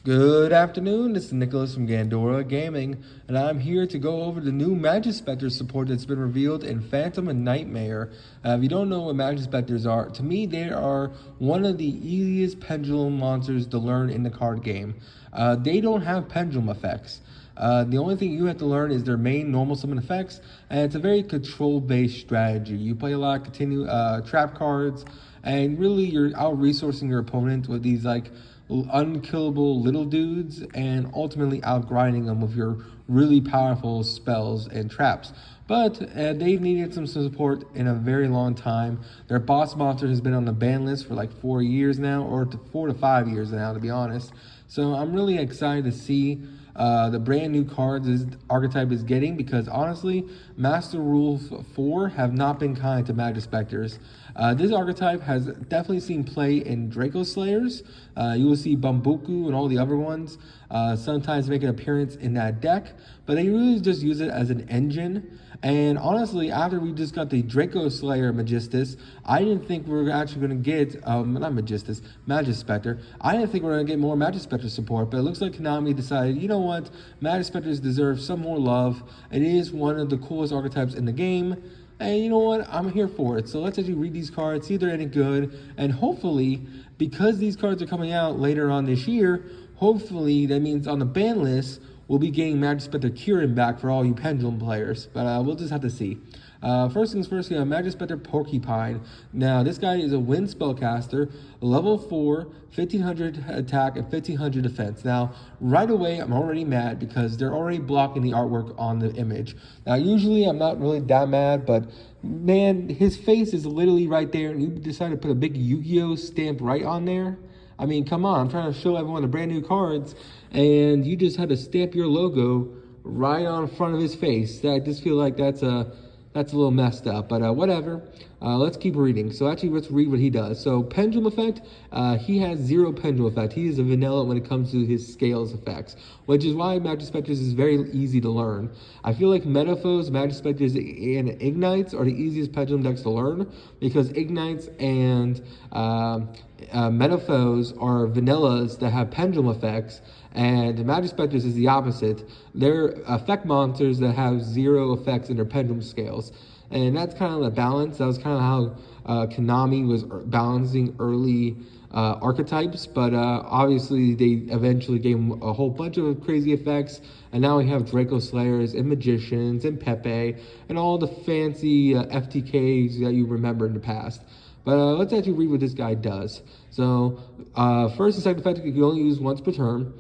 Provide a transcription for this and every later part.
Good afternoon, this is Nicholas from Gandora Gaming, and I'm here to go over the new Majespecter support that's been revealed in Phantom and Nightmare. If you don't know what Majespecters are, to me they are one of the easiest pendulum monsters to learn in the card game. They don't have pendulum effects. The only thing you have to learn is their main normal summon effects, and it's a very control-based strategy. You play a lot of trap cards, and really you're out-resourcing your opponent with these unkillable little dudes and ultimately outgrinding them with your really powerful spells and traps. But they've needed some support in a very long time. Their boss monster has been on the ban list for like 4 years now, or 4 to 5 years now, to be honest. So I'm really excited to see the brand new cards this archetype is getting, because honestly, Master Rules 4 have not been kind to Majespecters. This archetype has definitely seen play in Draco Slayers. You will see Bambuku and all the other ones sometimes make an appearance in that deck, but they really just use it as an engine. And honestly, after we just got the Draco Slayer Magistus, I didn't think we were actually going to get, not Magistus, Majespecter. I didn't think we were going to get more Majespecter support, but it looks like Konami decided, you know what, Majespecters deserve some more love. It is one of the coolest archetypes in the game. And you know what? I'm here for it. So let's actually read these cards, see if they're any good. And hopefully, because these cards are coming out later on this year, hopefully that means on the ban list, we'll be getting Majespecter Kieran back for all you Pendulum players. But we'll just have to see. First things first, we have Majespecter Porcupine. Now, this guy is a wind spellcaster, level 4, 1500 attack, and 1500 defense. Now, right away, I'm already mad because they're already blocking the artwork on the image. Now, usually I'm not really that mad, but man, his face is literally right there, and you decide to put a big Yu-Gi-Oh stamp right on there. I mean, come on, I'm trying to show everyone the brand new cards, and you just had to stamp your logo right on front of his face. I just feel like that's a little messed up, but whatever. Let's keep reading. So actually, let's read what he does. So Pendulum Effect, he has 0 Pendulum Effect. He is a vanilla when it comes to his scales effects, which is why Majespecters is very easy to learn. I feel like Metaphors, Majespecters, and Ignites are the easiest Pendulum decks to learn, because Ignites and Metaphors are vanillas that have Pendulum effects, and Majespecters is the opposite. They're effect monsters that have 0 effects in their pendulum scales. And that's kind of the balance. That was kind of how Konami was balancing early archetypes. But obviously, they eventually gave them a whole bunch of crazy effects. And now we have Draco Slayers and Magicians and Pepe and all the fancy FTKs that you remember in the past. But let's actually read what this guy does. So, first and second effect, you can only use once per turn.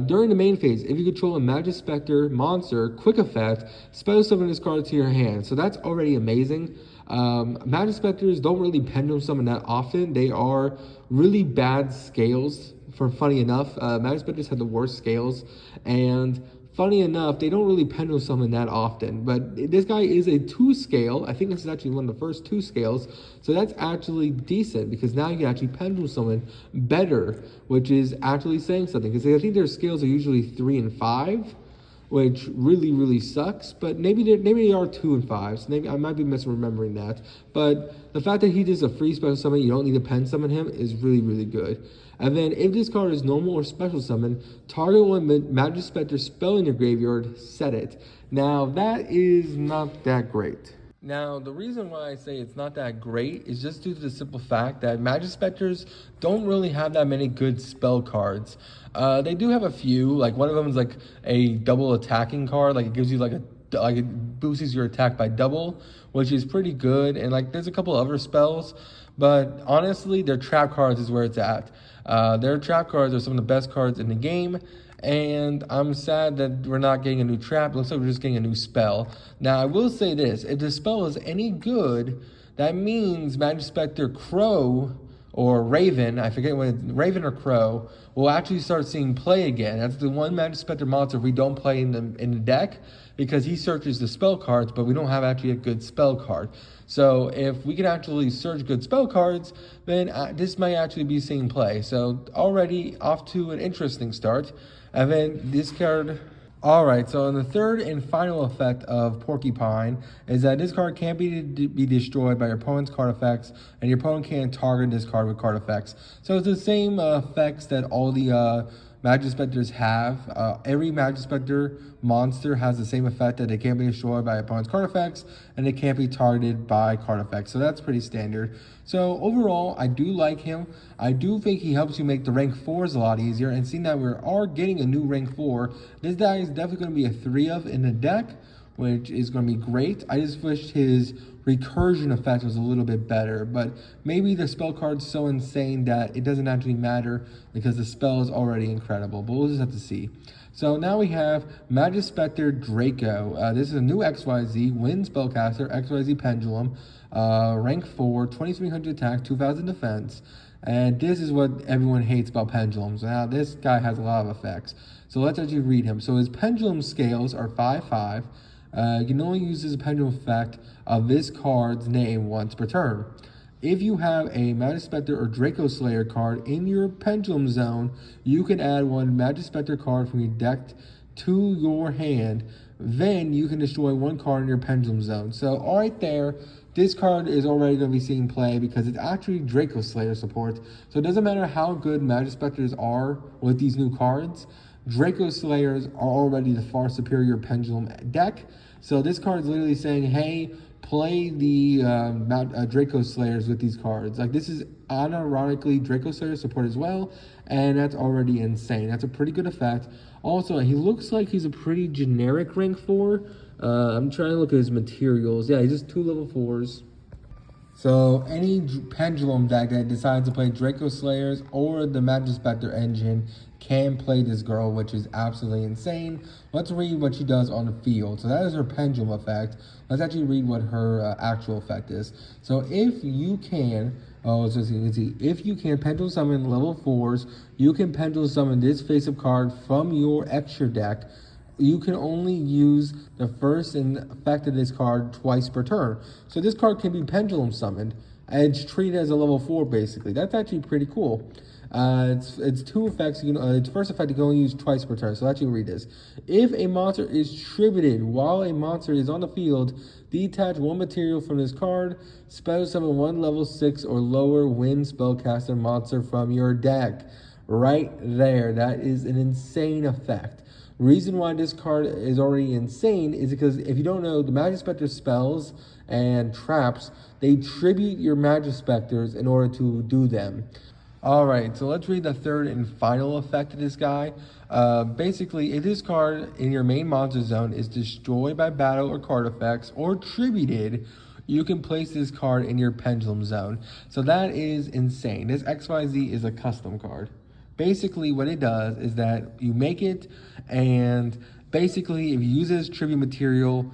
During the main phase, if you control a Majespecter monster, quick effect, special summon this card to your hand. So that's already amazing. Majespecters don't really pendulum summon that often. They are really bad scales, funny enough. Majespecters have the worst scales, and funny enough, they don't really pendulum summon that often. But this guy is a 2 scale. I think this is actually one of the first 2 scales. So that's actually decent, because now you can actually pendulum summon better, which is actually saying something. Because I think their scales are usually 3 and 5, which really sucks. But maybe they are 2 and 5. So maybe I might be misremembering that. But the fact that he does a free special summon, you don't need to pen summon him, is really good. And then if this card is normal or special summon, target one Majespecter spell in your graveyard, set it. Now that is not that great. Now, the reason why I say it's not that great is just due to the simple fact that Majespecters don't really have that many good spell cards. They do have a few, like one of them is like a double attacking card, like it gives you like it boosts your attack by double, which is pretty good. And like there's a couple other spells, but honestly, their trap cards is where it's at. Their trap cards are some of the best cards in the game, and I'm sad that we're not getting a new trap. It looks like we're just getting a new spell. Now, I will say this. If the spell is any good, that means Majespecter Crow or Raven, I forget when it's Raven or Crow, will actually start seeing play again. That's the one Majespecter monster we don't play in the deck, because he searches the spell cards, but we don't have actually a good spell card. So if we can actually search good spell cards, then this might actually be seeing play. So already off to an interesting start. And then this card Alright, so the third and final effect of Porcupine is that this card can't be destroyed by your opponent's card effects, and your opponent can't target this card with card effects. So it's the same effects that all the Majespecters have. Every Majespecter monster has the same effect that they can't be destroyed by opponent's card effects, and they can't be targeted by card effects. So that's pretty standard. So overall, I do like him. I do think he helps you make the rank 4s a lot easier, and seeing that we are getting a new rank 4, this guy is definitely going to be a 3 of in the deck, which is going to be great. I just wished his recursion effect was a little bit better, but maybe the spell card's so insane that it doesn't actually matter because the spell is already incredible, but we'll just have to see. So now we have Majespecter Draco. This is a new XYZ, Wind Spellcaster, XYZ Pendulum, rank 4, 2300 attack, 2000 defense. And this is what everyone hates about pendulums. Now, this guy has a lot of effects. So let's actually read him. So his pendulum scales are 5/5. You can only use this pendulum effect of this card's name once per turn. If you have a Majespecter or Draco Slayer card in your pendulum zone, you can add one Majespecter card from your deck to your hand. Then you can destroy one card in your pendulum zone. So right there, this card is already going to be seeing play because it's actually Draco Slayer support. So it doesn't matter how good Majespecters are with these new cards. Draco Slayers are already the far superior pendulum deck. So this card is literally saying, hey, play the Draco Slayers with these cards. Like, this is unironically Draco Slayer support as well, and that's already insane. That's a pretty good effect. Also, he looks like he's a pretty generic rank 4. I'm trying to look at his materials. Yeah, he's just 2 level 4s. So any pendulum deck that decides to play Draco Slayers or the Majespecter engine can play this girl, which is absolutely insane. Let's read what she does on the field. So that is her pendulum effect. Let's actually read what her actual effect is. So if you can, if you can pendulum summon level 4s, you can pendulum summon this face-up card from your extra deck. You can only use the first effect of this card twice per turn. So this card can be pendulum summoned, and it's treated as a level 4 basically. That's actually pretty cool. It's 2 effects. Its first effect you can only use twice per turn. So let's actually read this. If a monster is tributed while a monster is on the field, detach 1 material from this card. Special summon 1 level 6 or lower Wind Spellcaster monster from your deck. Right there. That is an insane effect. Reason why this card is already insane is because if you don't know, the Majespecter spells and traps, they tribute your Majespecters in order to do them. Alright, so let's read the third and final effect of this guy. Basically, if this card in your main monster zone is destroyed by battle or card effects or tributed, you can place this card in your pendulum zone. So that is insane. This XYZ is a custom card. Basically, what it does is that you make it, and basically, if you use it as tribute material,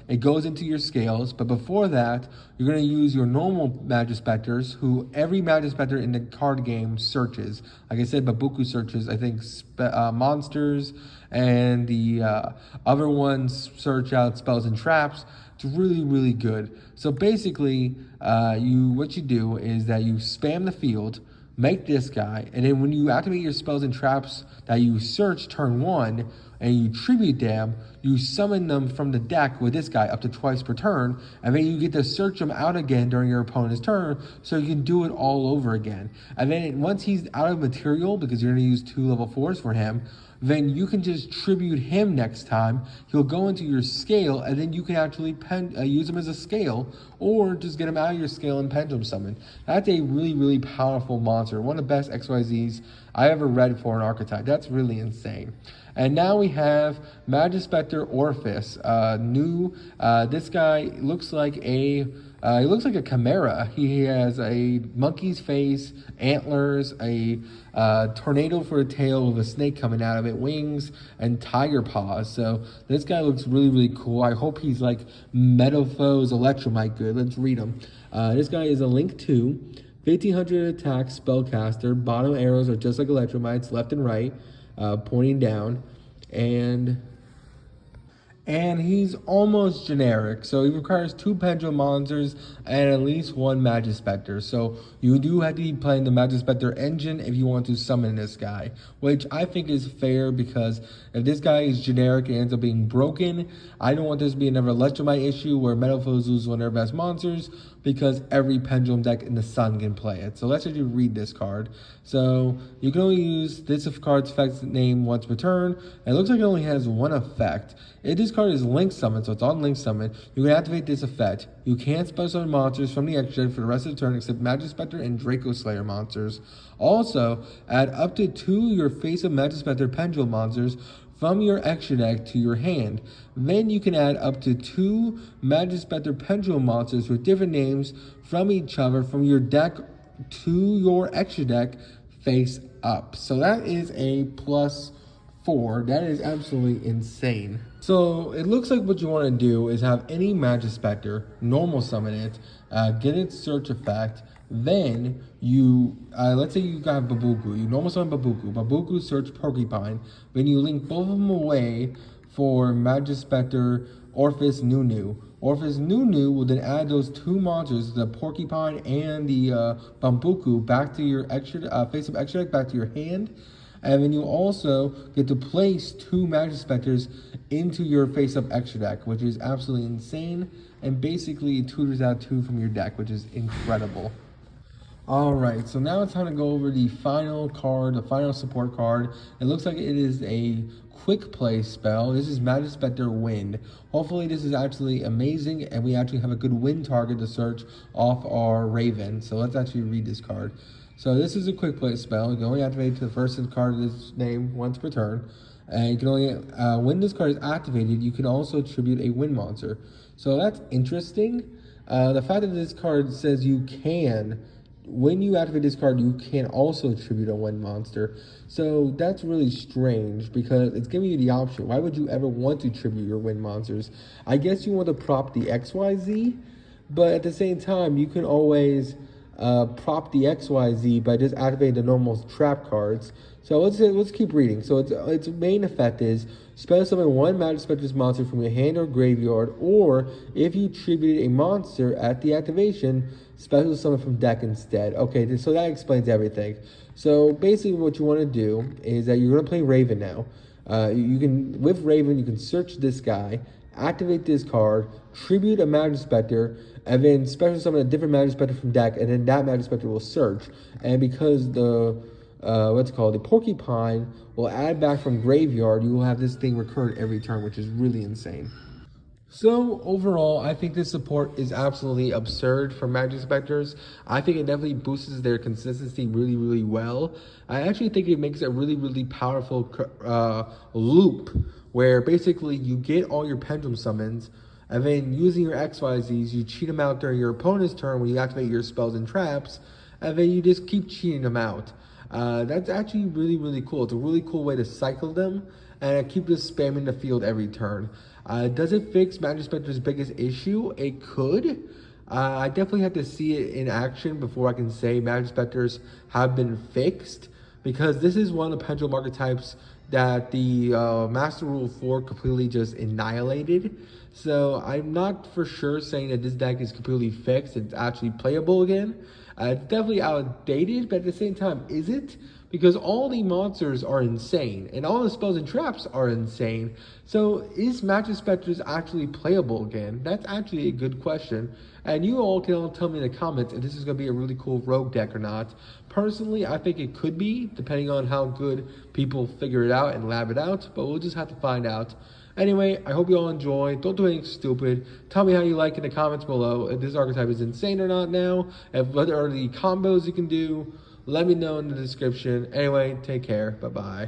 it goes into your scales. But before that, you're going to use your normal Majespecters, who every Majespecter in the card game searches. Like I said, Babuku searches, I think, monsters, and the other ones search out spells and traps. It's really, really good. So basically, what you do is that you spam the field, make this guy, and then when you activate your spells and traps that you search turn 1 and you tribute them, you summon them from the deck with this guy up to twice per turn, and then you get to search them out again during your opponent's turn, so you can do it all over again. And then once he's out of material, because you're going to use 2 level 4s for him, then you can just tribute him next time. He'll go into your scale, and then you can actually use him as a scale, or just get him out of your scale and pendulum summon. That's a really, really powerful monster. One of the best XYZs I ever read for an archetype. That's really insane. And now we have Majespecter Orphis. This guy looks like a chimera. He has a monkey's face, antlers, a tornado for a tail with a snake coming out of it, wings, and tiger paws. So this guy looks really, really cool. I hope he's like Metalfoes Electromite good. Let's read him. This guy is a Link 2, 1500 attack spellcaster. Bottom arrows are just like Electromites, left and right, pointing down. And he's almost generic, so he requires 2 pendulum monsters and at least 1 Majespecter. So you do have to be playing the Majespecter engine if you want to summon this guy, which I think is fair, because if this guy is generic and ends up being broken, I don't want this to be another Electromite issue where Metalfoes lose one of their best monsters. because every pendulum deck in the sun can play it. So let's actually read this card. So you can only use this card's effect's name once per turn. It looks like it only has one effect. If this card is Link Summon, so it's on Link Summon, you can activate this effect. You can't special summon monsters from the extra deck for the rest of the turn except Majespecter and Draco Slayer monsters. Also, add up to 2 your face of Majespecter pendulum monsters from your extra deck to your hand. Then you can add up to 2 Majespecter pendulum monsters with different names from each other from your deck to your extra deck face up. So that is a +4. That is absolutely insane. So it looks like what you want to do is have any Majespecter, normal summon it, get its search effect, then you, let's say you got Babuku, you normal summon Babuku search Porcupine, then you link both of them away for Majespecter Orphis Nunu. Orphis Nunu will then add those 2 monsters, the Porcupine and the Bambuku, back to your extra face of extra deck, back to your hand. And then you also get to place 2 Majespecters into your face-up extra deck, which is absolutely insane. And basically it tutors out 2 from your deck, which is incredible. Alright, so now it's time to go over the final card, the final support card. It looks like it is a quick play spell. This is Majespecter Wind. Hopefully this is actually amazing and we actually have a good wind target to search off our Raven. So let's actually read this card. So this is a quick play spell. You can only activate to the first card of this name once per turn. And you can only, when this card is activated, you can also tribute a wind monster. So that's interesting. The fact that this card says you can, when you activate this card, you can also tribute a wind monster. So that's really strange because it's giving you the option. Why would you ever want to tribute your wind monsters? I guess you want to prop the XYZ, but at the same time, you can always prop the XYZ by just activating the normal trap cards. So let's keep reading. So its main effect is special summon 1 Majespecter's monster from your hand or graveyard, or if you tribute a monster at the activation, special summon from deck instead. Okay, so that explains everything. So basically what you want to do is that you're going to play Raven now. You can, with Raven, you can search this guy, activate this card, tribute a Majespecter, and then special summon a different Majespecter from deck, and then that Majespecter will search. And because the the Porcupine will add back from graveyard, you will have this thing recurred every turn, which is really insane. So overall, I think this support is absolutely absurd for Majespecters. I think it definitely boosts their consistency really, really well. I actually think it makes a really, really powerful loop where basically you get all your pendulum summons, and then using your XYZs, you cheat them out during your opponent's turn when you activate your spells and traps, and then you just keep cheating them out. That's actually really, really cool. It's a really cool way to cycle them, and I keep just spamming the field every turn. Does it fix Majespecter's biggest issue? It could. I definitely have to see it in action before I can say Majespecters have been fixed, because this is one of the pendulum archetypes that the Master Rule 4 completely just annihilated. So I'm not for sure saying that this deck is completely fixed. It's actually playable again. It's definitely outdated, but at the same time, is it? Because all the monsters are insane, and all the spells and traps are insane. So is Majespecters actually playable again? That's actually a good question. And you all can all tell me in the comments if this is going to be a really cool rogue deck or not. Personally, I think it could be, depending on how good people figure it out and lab it out, but we'll just have to find out. Anyway, I hope you all enjoy. Don't do anything stupid. Tell me how you like in the comments below if this archetype is insane or not now, and what are the combos you can do. Let me know in the description. Anyway, take care. Bye-bye.